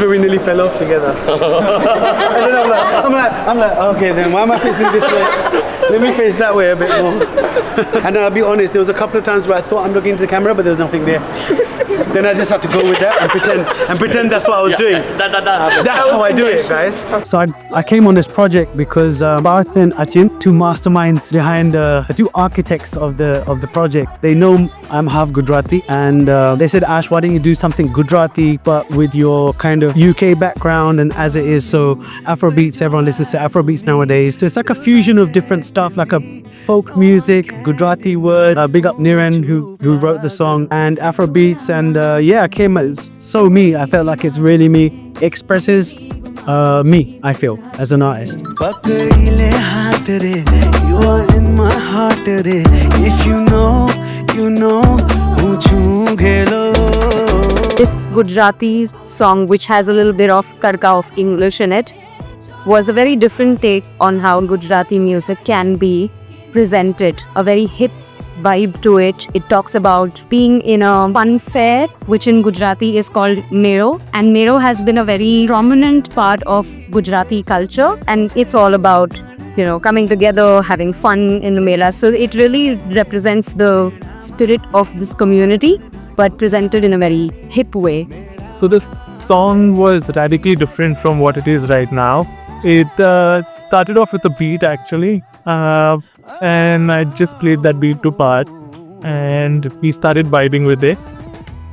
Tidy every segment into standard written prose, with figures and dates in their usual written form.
where we nearly fell off together. And then I'm like, okay, then why am I facing this way? Let me face that way a bit more. And then I'll be honest, there was a couple of times where I thought I'm looking into the camera, but there was nothing there. Then I just had to go with that and pretend that's what I was doing. That's how I do it, guys. So I came on this project because Bharat and Achin, two masterminds behind the two architects of the project, they know I'm half Gujarati, and they said, Ash, why don't you do something Gujarati but with your kind of UK background, and as it is so Afrobeats, everyone listens to Afrobeats nowadays. So it's like a fusion of different stuff, like a folk music, Gujarati word, big up Niran who wrote the song, and Afrobeats, and yeah, I came as so me. I felt like it's really me, expresses me, I feel, as an artist. You are in my heart, if you know, you know. This Gujarati song, which has a little bit of karka of English in it, was a very different take on how Gujarati music can be presented. A very hip vibe to it. It talks about being in a fun fair, which in Gujarati is called Mero. And Mero has been a very prominent part of Gujarati culture. And it's all about, you know, coming together, having fun in the Mela. So it really represents the spirit of this community, but presented in a very hip way. So this song was radically different from what it is right now. It started off with a beat actually, and I just played that beat to part, and we started vibing with it,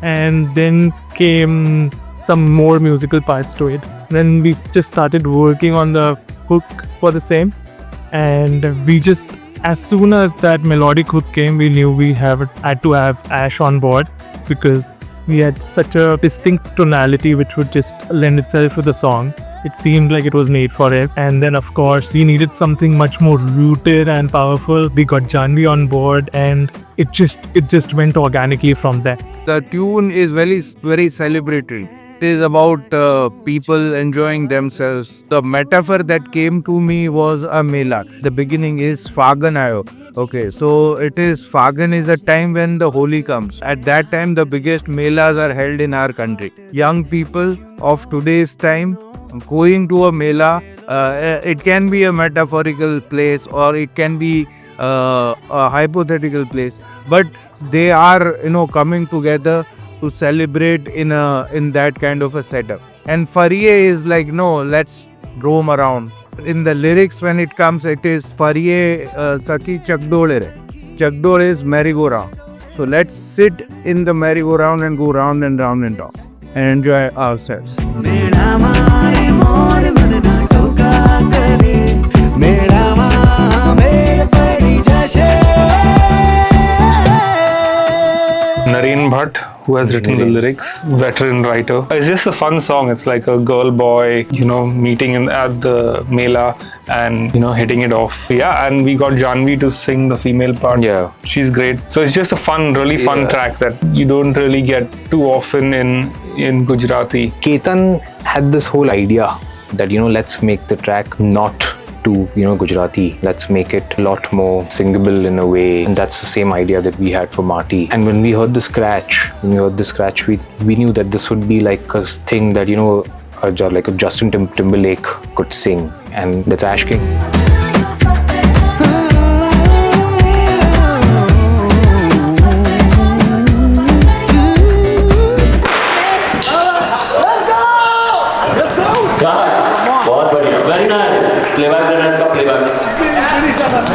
and then came some more musical parts to it. Then we just started working on the hook for the same, and we just, as soon as that melodic hook came, we knew we had to have Ash on board, because we had such a distinct tonality which would just lend itself to the song. It seemed like it was made for it. And then of course we needed something much more rooted and powerful. We got Janvi on board, and it just went organically from there. The tune is very celebratory. It is about people enjoying themselves. The metaphor that came to me was a mela. The beginning is Faagan ayo. Okay, so it is Faagan is a time when the Holi comes. At that time, the biggest melas are held in our country. Young people of today's time going to a mela, it can be a metaphorical place or it can be a hypothetical place, but they are, you know, coming together to celebrate in that kind of a setup. And Fariye is like, no, let's roam around. In the lyrics, when it comes, it is Fariye Saki Chakdole. Chakdole is merry-go-round. So let's sit in the merry-go-round and go round and round and round and enjoy ourselves. Nareen Bhatt, who has written the lyrics, veteran writer. It's just a fun song. It's like a girl boy, you know, meeting at the Mela and, you know, hitting it off. Yeah, and we got Janvi to sing the female part. Yeah, she's great. So it's just a fun, really fun track that you don't really get too often in Gujarati. Ketan had this whole idea that, you know, let's make the track not to, you know, Gujarati. Let's make it a lot more singable in a way. And that's the same idea that we had for Maati. And when we heard the scratch, we knew that this would be like a thing that, you know, like a Justin Timberlake could sing. And that's Ash King.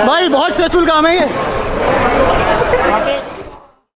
भाई बहुत stressful काम है ये।